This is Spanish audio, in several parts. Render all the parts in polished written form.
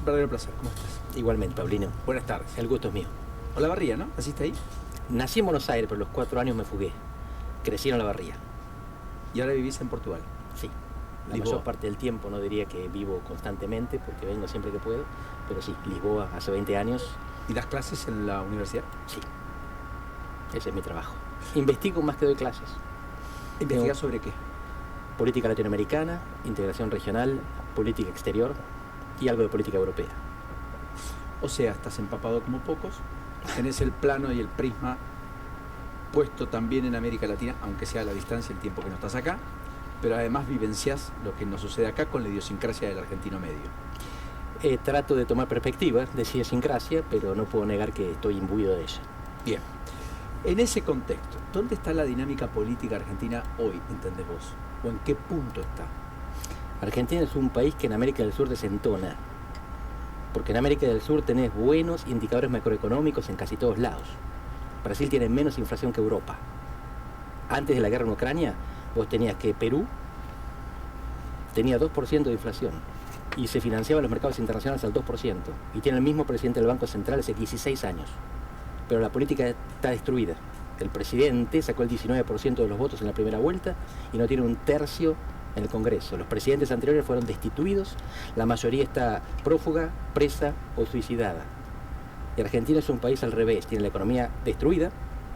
Un verdadero placer. ¿Cómo estás? Igualmente, Paulino. Buenas tardes. El gusto es mío. Olavarría, ¿no? ¿Naciste ahí? Nací en Buenos Aires, pero a los 4 años me fugué. Crecí en Olavarría. ¿Y ahora vivís en Portugal? Sí. La Lisboa. mayor parte del tiempo, no diría que vivo constantemente, porque vengo siempre que puedo, pero sí, Lisboa hace 20 años. ¿Y das clases en la universidad? Sí. Ese es mi trabajo. Investigo más que doy clases. ¿Investigás sobre qué? Política latinoamericana, integración regional, política exterior y algo de política europea. O sea, estás empapado como pocos, tenés el plano y el prisma puesto también en América Latina, aunque sea a la distancia el tiempo que no estás acá, pero además vivencias lo que nos sucede acá con la idiosincrasia del argentino medio. Trato de tomar perspectiva de idiosincrasia, pero no puedo negar que estoy imbuido de ella. Bien. En ese contexto, ¿dónde está la dinámica política argentina hoy, entendés vos? ¿O en qué punto está? Argentina es un país que en América del Sur desentona, porque en América del Sur tenés buenos indicadores macroeconómicos en casi todos lados. Brasil tiene menos inflación que Europa. Antes de la guerra en Ucrania, vos tenías que Perú tenía 2% de inflación y se financiaba en los mercados internacionales al 2%, y tiene el mismo presidente del Banco Central hace 16 años. Pero la política está destruida. El presidente sacó el 19% de los votos en la primera vuelta y no tiene un tercio en el Congreso. Los presidentes anteriores fueron destituidos, la mayoría está prófuga, presa o suicidada. Y Argentina es un país al revés, tiene la economía destruida,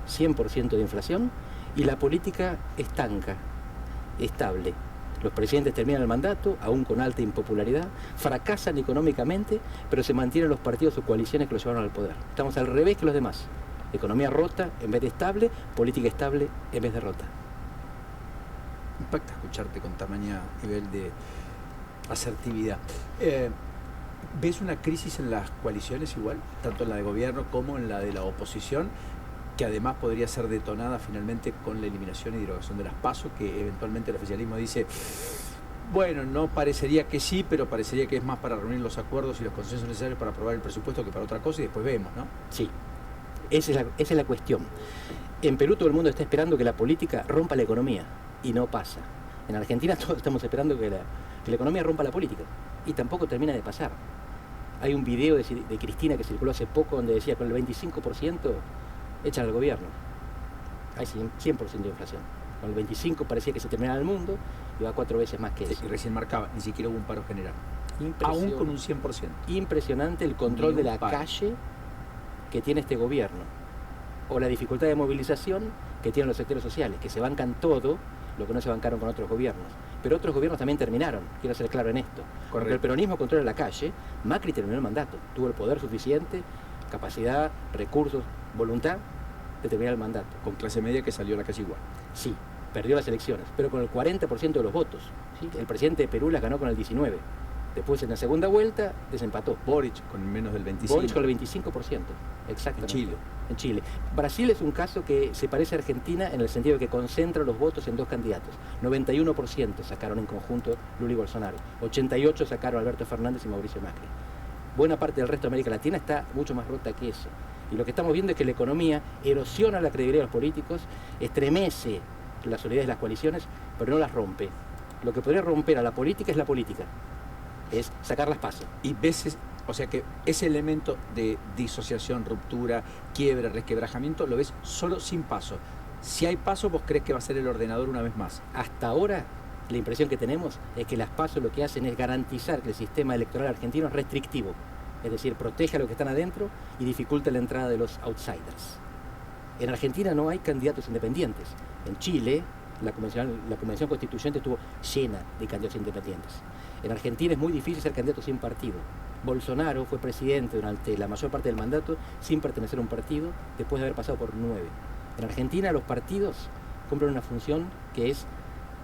100% de inflación, y la política estanca, estable. Los presidentes terminan el mandato, aún con alta impopularidad, fracasan económicamente, pero se mantienen los partidos o coaliciones que los llevaron al poder. Estamos al revés que los demás. Economía rota en vez de estable, política estable en vez de rota. Impacta escucharte con tamaño nivel de asertividad. ¿Ves una crisis en las coaliciones igual, tanto en la de gobierno como en la de la oposición, que además podría ser detonada finalmente con la eliminación y derogación de las PASO, que eventualmente el oficialismo dice, bueno, no parecería que sí, pero parecería que es más para reunir los acuerdos y los consensos necesarios para aprobar el presupuesto que para otra cosa, y después vemos, ¿no? Sí, esa es la cuestión. En Perú todo el mundo está esperando que la política rompa la economía, y no pasa. En Argentina todos estamos esperando que la economía rompa la política, y tampoco termina de pasar. Hay un video de Cristina que circuló hace poco donde decía con el 25% echan al gobierno. Hay 100% de inflación. Con el 25% parecía que se terminaba el mundo y va 4 veces más que eso. Y recién marcaba, ni siquiera hubo un paro general. Aún con un 100%. Impresionante el control de la calle que tiene este gobierno. O la dificultad de movilización que tienen los sectores sociales, que se bancan todo lo que no se bancaron con otros gobiernos. Pero otros gobiernos también terminaron, quiero ser claro en esto. Porque el peronismo controla la calle, Macri terminó el mandato, tuvo el poder suficiente, capacidad, recursos, voluntad de terminar el mandato. Con clase media que salió a la calle igual. Sí, perdió las elecciones, pero con el 40% de los votos. ¿Sí? El presidente de Perú las ganó con el 19%. Después en la segunda vuelta desempató. Boric con menos del 25%. Boric con el 25%, exactamente. En Chile. Brasil es un caso que se parece a Argentina en el sentido de que concentra los votos en 2 candidatos. 91% sacaron en conjunto Lula y Bolsonaro. 88% sacaron Alberto Fernández y Mauricio Macri. Buena parte del resto de América Latina está mucho más rota que eso. Y lo que estamos viendo es que la economía erosiona la credibilidad de los políticos, estremece la solidez de las coaliciones, pero no las rompe. Lo que podría romper a la política es la política. Es sacar las PASO. Y veces, o sea que ese elemento de disociación, ruptura, quiebra, resquebrajamiento, lo ves solo sin PASO. Si hay PASO, ¿vos crees que va a ser el ordenador una vez más? Hasta ahora, la impresión que tenemos es que las PASO lo que hacen es garantizar que el sistema electoral argentino es restrictivo. Es decir, protege a los que están adentro y dificulta la entrada de los outsiders. En Argentina no hay candidatos independientes. En Chile, la Convención Constituyente estuvo llena de candidatos independientes. En Argentina es muy difícil ser candidato sin partido. Bolsonaro fue presidente durante la mayor parte del mandato sin pertenecer a un partido, después de haber pasado por 9. En Argentina los partidos cumplen una función que es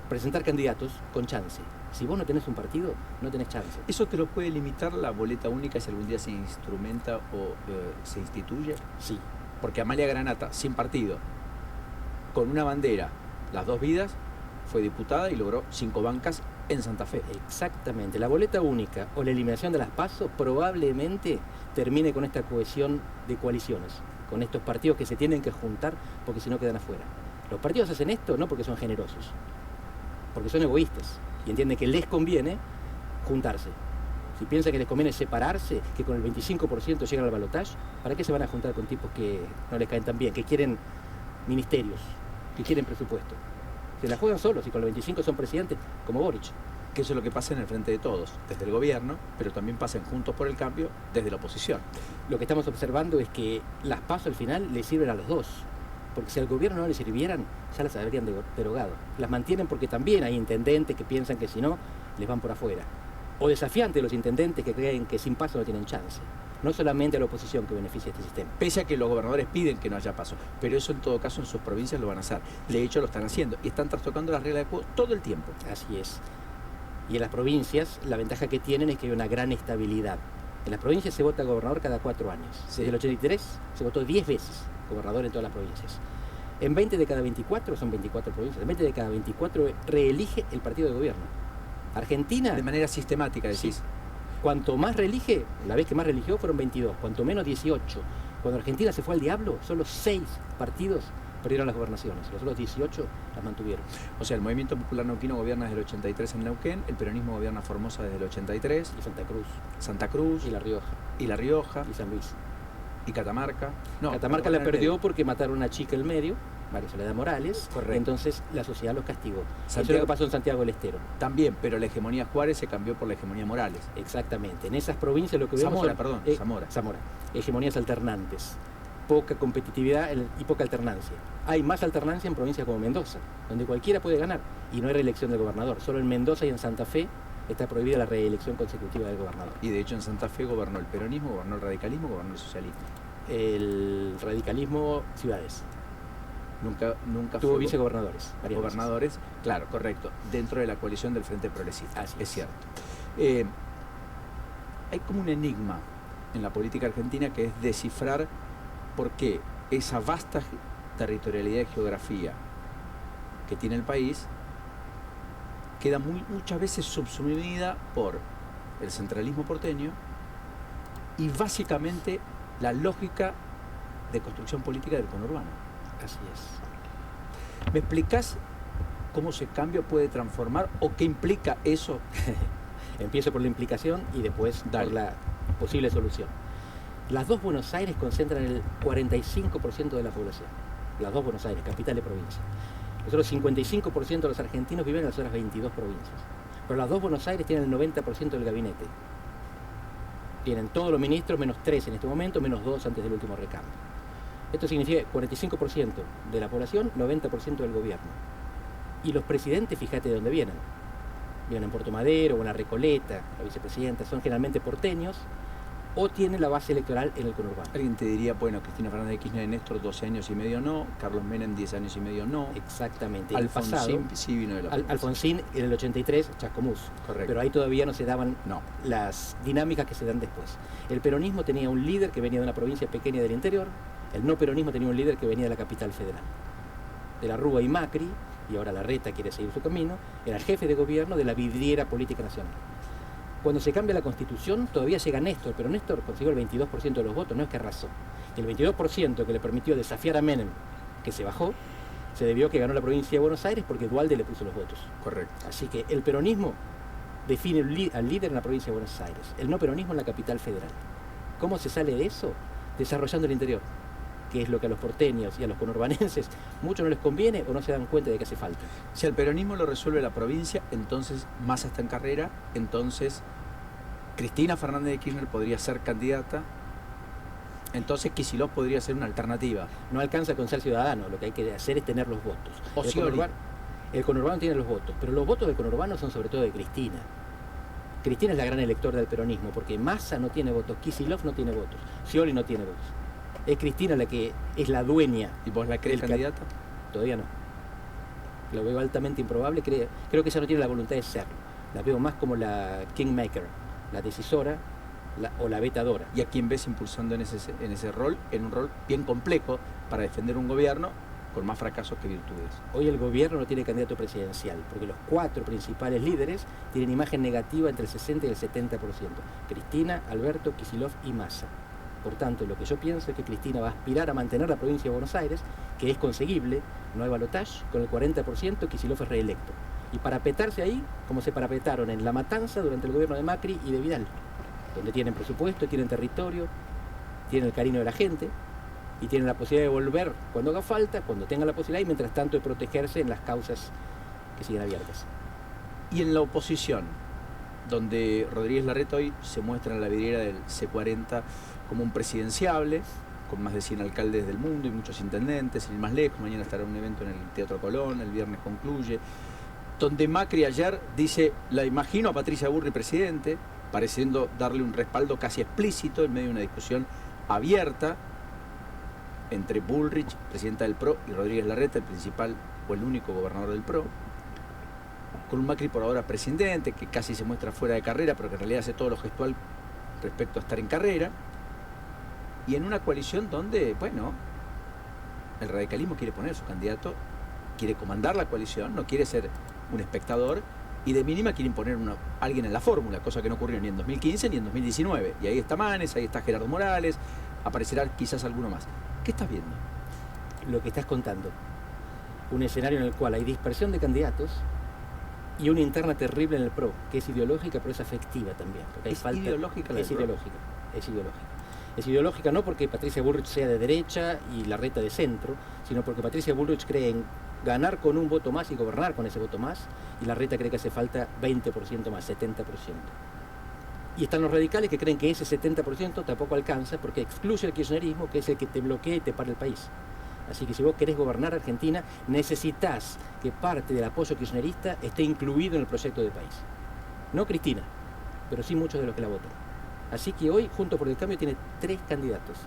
presentar candidatos con chance. Si vos no tenés un partido, no tenés chance. ¿Eso te lo puede limitar la boleta única si algún día se instrumenta o se instituye? Sí. Porque Amalia Granata, sin partido, con una bandera, las 2 vidas, fue diputada y logró 5 bancas en Santa Fe. Exactamente. La boleta única o la eliminación de las PASO probablemente termine con esta cohesión de coaliciones, con estos partidos que se tienen que juntar porque si no quedan afuera. Los partidos hacen esto no porque son generosos, porque son egoístas y entienden que les conviene juntarse. Si piensan que les conviene separarse, que con el 25% llegan al balotaje, ¿para qué se van a juntar con tipos que no les caen tan bien, que quieren ministerios, que quieren presupuesto? Se la juegan solos y con los 25 son presidentes, como Boric. Que eso es lo que pasa en el frente de todos, desde el gobierno, pero también pasa en Juntos por el Cambio desde la oposición. Lo que estamos observando es que las PASO al final le sirven a los dos. Porque si al gobierno no le sirvieran, ya las habrían derogado. Las mantienen porque también hay intendentes que piensan que si no, les van por afuera. O desafiantes los intendentes que creen que sin paso no tienen chance. No solamente a la oposición que beneficia este sistema. Pese a que los gobernadores piden que no haya paso, pero eso en todo caso en sus provincias lo van a hacer. De hecho lo están haciendo y están trastocando las reglas de juego todo el tiempo. Así es. Y en las provincias la ventaja que tienen es que hay una gran estabilidad. En las provincias se vota gobernador cada 4 años. Sí. Desde el 83 se votó 10 veces gobernador en todas las provincias. En 20 de cada 24, son 24 provincias, en 20 de cada 24 reelige el partido de gobierno. Argentina... De manera sistemática, decís. Sí. Cuanto más reelige, la vez que más religió fueron 22, cuanto menos 18. Cuando Argentina se fue al diablo, solo 6 partidos perdieron las gobernaciones, los otros 18 las mantuvieron. O sea, el Movimiento Popular Neuquino gobierna desde el 83 en Neuquén, el peronismo gobierna Formosa desde el 83, Y Santa Cruz, y La Rioja, y La Rioja, y San Luis. y Catamarca. No, Catamarca la perdió porque mataron a una chica en el medio, María Soledad Morales, Correcto. entonces la sociedad los castigó. Eso es Santiago- lo que pasó en Santiago del Estero. También, pero la hegemonía Juárez se cambió por la hegemonía Morales. Exactamente. En esas provincias lo que vemos Zamora, son, perdón, Zamora. Zamora. Hegemonías alternantes. Poca competitividad y poca alternancia. Hay más alternancia en provincias como Mendoza, donde cualquiera puede ganar y no hay reelección del gobernador. Solo en Mendoza y en Santa Fe está prohibida la reelección consecutiva del gobernador. Y de hecho en Santa Fe gobernó el peronismo, gobernó el radicalismo, gobernó el socialismo. El radicalismo, ciudades. Nunca Tuvo fue vicegobernadores. varias veces. gobernadores, claro, correcto, dentro de la coalición del Frente Progresista. Así es es. cierto. Hay como un enigma en la política argentina que es descifrar por qué esa vasta territorialidad y geografía que tiene el país queda muchas veces subsumida por el centralismo porteño y básicamente la lógica de construcción política del conurbano. Así es. ¿Me explicás cómo ese cambio puede transformar o qué implica eso? Empiezo por la implicación y después Dale. por la posible solución. Las dos Buenos Aires concentran el 45% de la población. Las dos Buenos Aires, capital de provincia. Los otros 55% de los argentinos viven en las otras 22 provincias. Pero las dos Buenos Aires tienen el 90% del gabinete. Tienen todos los ministros, menos 3 en este momento, menos 2 antes del último recambio. Esto significa 45% de la población, 90% del gobierno. Y los presidentes, fíjate de dónde vienen. Vienen en Puerto Madero o en La Recoleta, la vicepresidenta, son generalmente porteños o tienen la base electoral en el conurbano. Alguien te diría, bueno, Cristina Fernández de Kirchner y Néstor 12 años y medio no, Carlos Menem 10 años y medio no, Exactamente. En el pasado, Alfonsín sí vino de la provincia. Alfonsín en el 83, Chascomús. Correcto. Pero ahí todavía no se daban No. las dinámicas que se dan después. El peronismo tenía un líder que venía de una provincia pequeña del interior, el no peronismo tenía un líder que venía de la capital federal. De la Rúa y Macri, y ahora Larreta quiere seguir su camino, era jefe de gobierno de la vidriera política nacional. Cuando se cambia la constitución, todavía llega Néstor, pero Néstor consiguió el 22% de los votos, no es que arrasó. Y el 22% que le permitió desafiar a Menem, que se bajó, se debió a que ganó la provincia de Buenos Aires porque Duhalde le puso los votos. Correcto. Así que el peronismo define al líder en la provincia de Buenos Aires, el no peronismo en la capital federal. ¿Cómo se sale de eso? Desarrollando el interior, que es lo que a los porteños y a los conurbanenses mucho no les conviene o no se dan cuenta de que hace falta. Si el peronismo lo resuelve la provincia, entonces Massa está en carrera, entonces Cristina Fernández de Kirchner podría ser candidata, entonces Kicillof podría ser una alternativa. No alcanza con ser ciudadano, lo que hay que hacer es tener los votos. O Scioli. El conurbano tiene los votos, pero los votos del conurbano son sobre todo de Cristina. Cristina es la gran electora del peronismo, porque Massa no tiene votos, Kicillof no tiene votos, Scioli no tiene votos. Es Cristina la que es la dueña. ¿Y vos la crees del candidata? Todavía no. Lo veo altamente improbable, creo que ella no tiene la voluntad de serlo. La veo más como la kingmaker, la decisora o la vetadora. ¿Y a quién ves impulsando en ese rol, en un rol bien complejo para defender un gobierno con más fracasos que virtudes? Hoy el gobierno no tiene candidato presidencial, porque los 4 principales líderes tienen imagen negativa entre el 60 y el 70%. Cristina, Alberto, Kicillof y Massa. Por tanto, lo que yo pienso es que Cristina va a aspirar a mantener la provincia de Buenos Aires, que es conseguible, no hay balotaje, con el 40% Kicillof es reelecto. Y parapetarse ahí, como se parapetaron en La Matanza durante el gobierno de Macri y de Vidal. donde tienen presupuesto, tienen territorio, tienen el cariño de la gente y tienen la posibilidad de volver cuando haga falta, cuando tengan la posibilidad y mientras tanto de protegerse en las causas que siguen abiertas. Y en la oposición, donde Rodríguez Larreta hoy se muestra en la vidriera del C40 como un presidenciable, con más de 100 alcaldes del mundo y muchos intendentes, sin ir más lejos, mañana estará un evento en el Teatro Colón, el viernes concluye, donde Macri ayer dice, la imagino a Patricia Bullrich presidente, pareciendo darle un respaldo casi explícito en medio de una discusión abierta entre Bullrich, presidenta del PRO, y Rodríguez Larreta, el principal o el único gobernador del PRO, con un Macri por ahora presidente, que casi se muestra fuera de carrera, pero que en realidad hace todo lo gestual respecto a estar en carrera, y en una coalición donde, bueno, el radicalismo quiere poner su candidato, quiere comandar la coalición, no quiere ser un espectador, y de mínima quiere imponer a alguien en la fórmula, cosa que no ocurrió ni en 2015 ni en 2019. Y ahí está Manes, ahí está Gerardo Morales, aparecerá quizás alguno más. ¿Qué estás viendo? Lo que estás contando. Un escenario en el cual hay dispersión de candidatos y una interna terrible en el PRO, que es ideológica pero es afectiva también. Porque hay falta, ideológica la del PRO? Es ideológica. Es ideológica no porque Patricia Bullrich sea de derecha y Larreta de centro, sino porque Patricia Bullrich cree en ganar con un voto más y gobernar con ese voto más, y Larreta cree que hace falta 20% más, 70%. Y están los radicales que creen que ese 70% tampoco alcanza porque excluye el kirchnerismo, que es el que te bloquea y te para el país. Así que si vos querés gobernar Argentina, necesitas que parte del apoyo kirchnerista esté incluido en el proyecto de país. No Cristina, pero sí muchos de los que la votan. Así que hoy, Juntos por el Cambio tiene 3 candidatos,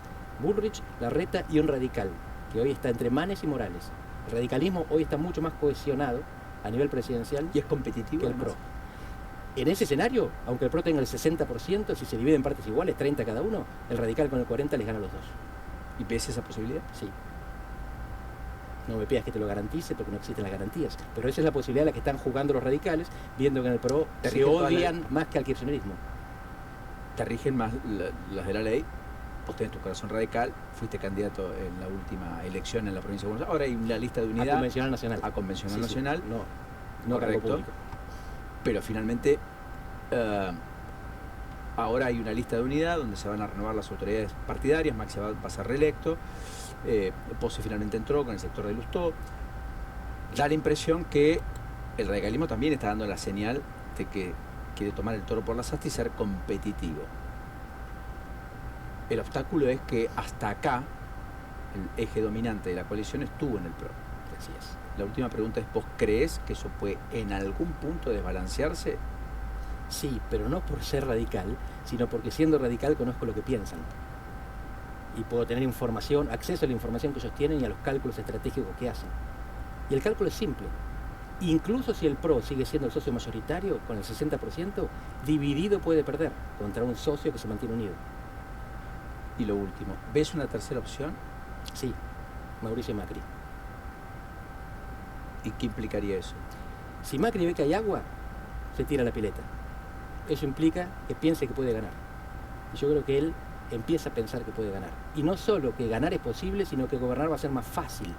Bullrich, Larreta y un radical, que hoy está entre Manes y Morales. El radicalismo hoy está mucho más cohesionado a nivel presidencial y es competitivo que el PRO. En ese escenario, aunque el PRO tenga el 60%, si se divide en partes iguales, 30 cada uno, el radical con el 40 les gana a los dos. ¿Y ves esa posibilidad? Sí. No me pidas que te lo garantice porque no existen las garantías, pero esa es la posibilidad a la que están jugando los radicales, viendo que en el PRO se odian más que al kirchnerismo. Te rigen más las de la ley, vos tenés tu corazón radical, fuiste candidato en la última elección en la provincia de Buenos Aires, ahora hay una lista de unidad. A Convencional Nacional. A Convencional Nacional. Sí. No cargo público. Pero finalmente, ahora hay una lista de unidad donde se van a renovar las autoridades partidarias, Maxi va a ser reelecto, Pose finalmente entró con el sector de Lustó. Da la impresión que el radicalismo también está dando la señal de que quiere tomar el toro por las astas y ser competitivo. El obstáculo es que hasta acá el eje dominante de la coalición estuvo en el PRO. Así es. La última pregunta es, ¿vos crees que eso puede en algún punto desbalancearse? Sí, pero no por ser radical, sino porque siendo radical conozco lo que piensan. Y puedo tener información, acceso a la información que ellos tienen y a los cálculos estratégicos que hacen. Y el cálculo es simple. Incluso si el PRO sigue siendo el socio mayoritario, con el 60%, dividido puede perder contra un socio que se mantiene unido. Y lo último, ¿ves una tercera opción? Sí, Mauricio Macri. ¿Y qué implicaría eso? Si Macri ve que hay agua, se tira a la pileta. Eso implica que piense que puede ganar. Y yo creo que él empieza a pensar que puede ganar. Y no solo que ganar es posible, sino que gobernar va a ser más fácil.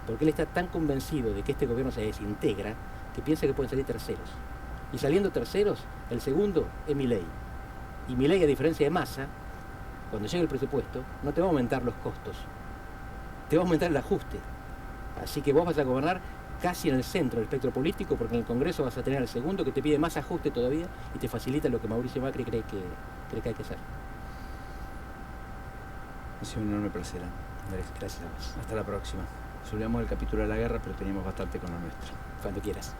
Porque él está tan convencido de que este gobierno se desintegra que piensa que pueden salir terceros. Y saliendo terceros, el segundo es Milei. Y Milei, a diferencia de Massa, cuando llegue el presupuesto, no te va a aumentar los costos, te va a aumentar el ajuste. Así que vos vas a gobernar casi en el centro del espectro político, porque en el Congreso vas a tener al segundo que te pide más ajuste todavía y te facilita lo que Mauricio Macri cree que hay que hacer. Ha sido un enorme placer, Andrés. Gracias a vos. Hasta la próxima. Solíamos el capítulo de la guerra, pero teníamos bastante con lo nuestro. Cuando quieras.